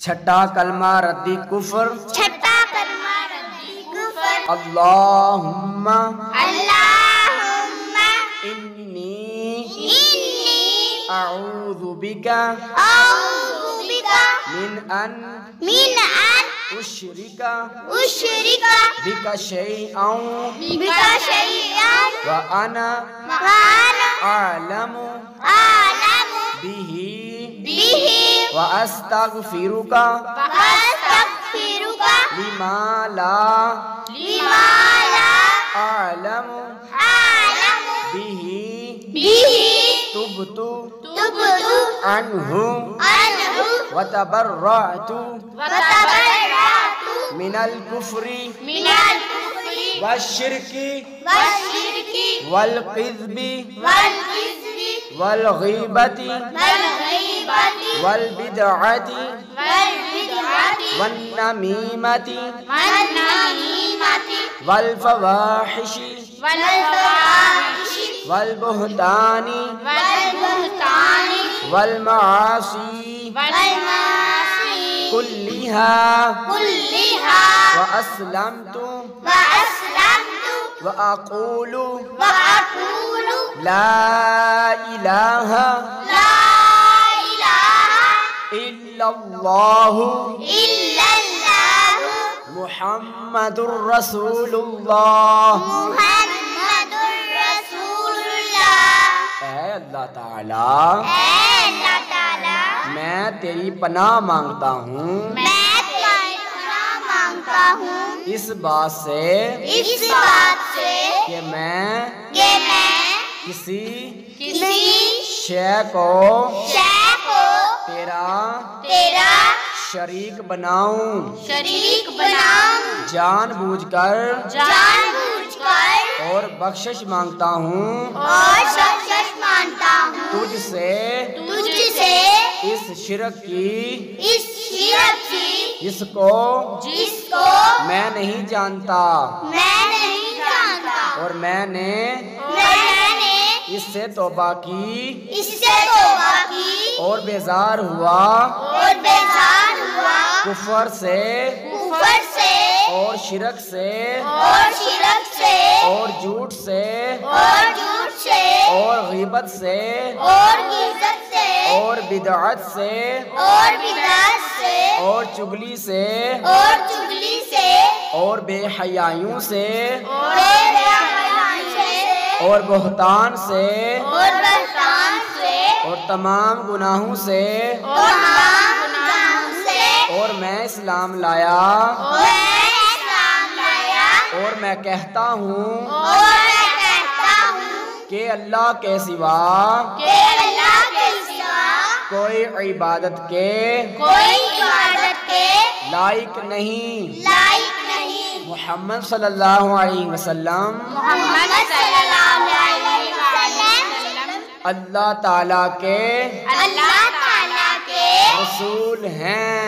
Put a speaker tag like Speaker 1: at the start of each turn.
Speaker 1: چھٹا کلمہ ردی کفر،
Speaker 2: چھٹا کلمہ ردی کفر،
Speaker 1: اللہم
Speaker 2: اللہم
Speaker 1: انی
Speaker 2: انی
Speaker 1: اعوذ بک
Speaker 2: اعوذ بک
Speaker 1: من ان اشرک
Speaker 2: اشرک
Speaker 1: بک شیئا
Speaker 2: بک شیئا
Speaker 1: وانا
Speaker 2: وانا
Speaker 1: اعلم
Speaker 2: اعلم
Speaker 1: بہ
Speaker 2: بہ
Speaker 1: واستغفرک
Speaker 2: واستغفرک
Speaker 1: لما لا
Speaker 2: لما لا
Speaker 1: اعلم
Speaker 2: اعلم
Speaker 1: بہ
Speaker 2: بہ
Speaker 1: تبت
Speaker 2: تبت
Speaker 1: عنہ
Speaker 2: عنہ
Speaker 1: وتبرأت
Speaker 2: وتبرأت
Speaker 1: من الكفر
Speaker 2: من الكفر
Speaker 1: والشرك
Speaker 2: والشرك
Speaker 1: والكذب
Speaker 2: والكذب
Speaker 1: والغيبة
Speaker 2: والغيبة
Speaker 1: والبدعة
Speaker 2: والبدعة
Speaker 1: والنميمة
Speaker 2: والنميمة
Speaker 1: والفواحش
Speaker 2: والفواحش
Speaker 1: والبهتان
Speaker 2: والبهتان
Speaker 1: والمعاصي
Speaker 2: والمعاصي
Speaker 1: كلها
Speaker 2: كلها
Speaker 1: وأسلمت
Speaker 2: وأسلمت
Speaker 1: وأقول
Speaker 2: وأقول
Speaker 1: لا إله
Speaker 2: لا إله
Speaker 1: إلا الله
Speaker 2: إلا الله
Speaker 1: محمد رسول الله
Speaker 2: محمد رسول الله۔
Speaker 1: اے اللہ تعالیٰ،
Speaker 2: اے اللہ تعالیٰ،
Speaker 1: میں تیری پناہ مانگتا ہوں
Speaker 2: میں تیری پناہ مانگتا ہوں
Speaker 1: اس بات سے
Speaker 2: اس بات سے
Speaker 1: کہ میں کسی شے کو تیرا شریک بناؤں،
Speaker 2: شریک بناؤں،
Speaker 1: جان بوجھ کر
Speaker 2: جان بوجھ کر
Speaker 1: اور بخشش مانگتا ہوں
Speaker 2: اور بخشش مانگتا ہوں
Speaker 1: تجھ سے اس شرک کی جس کو میں نہیں جانتا، اور میں نے اس سے توبہ کی اور بیزار ہوا کفر سے اور شرک سے اور جھوٹ سے اور غیبت سے اور بدعت سے اور چغلی سے اور بے حیائیوں سے اور بہتان سے اور تمام گناہوں سے اور میں اسلام لایا اور میں کہتا ہوں کہ اللہ کے سوا کوئی عبادت کے لائق نہیں۔ محمد صلی اللہ علیہ وسلم اللہ تعالیٰ کے رسول ہیں۔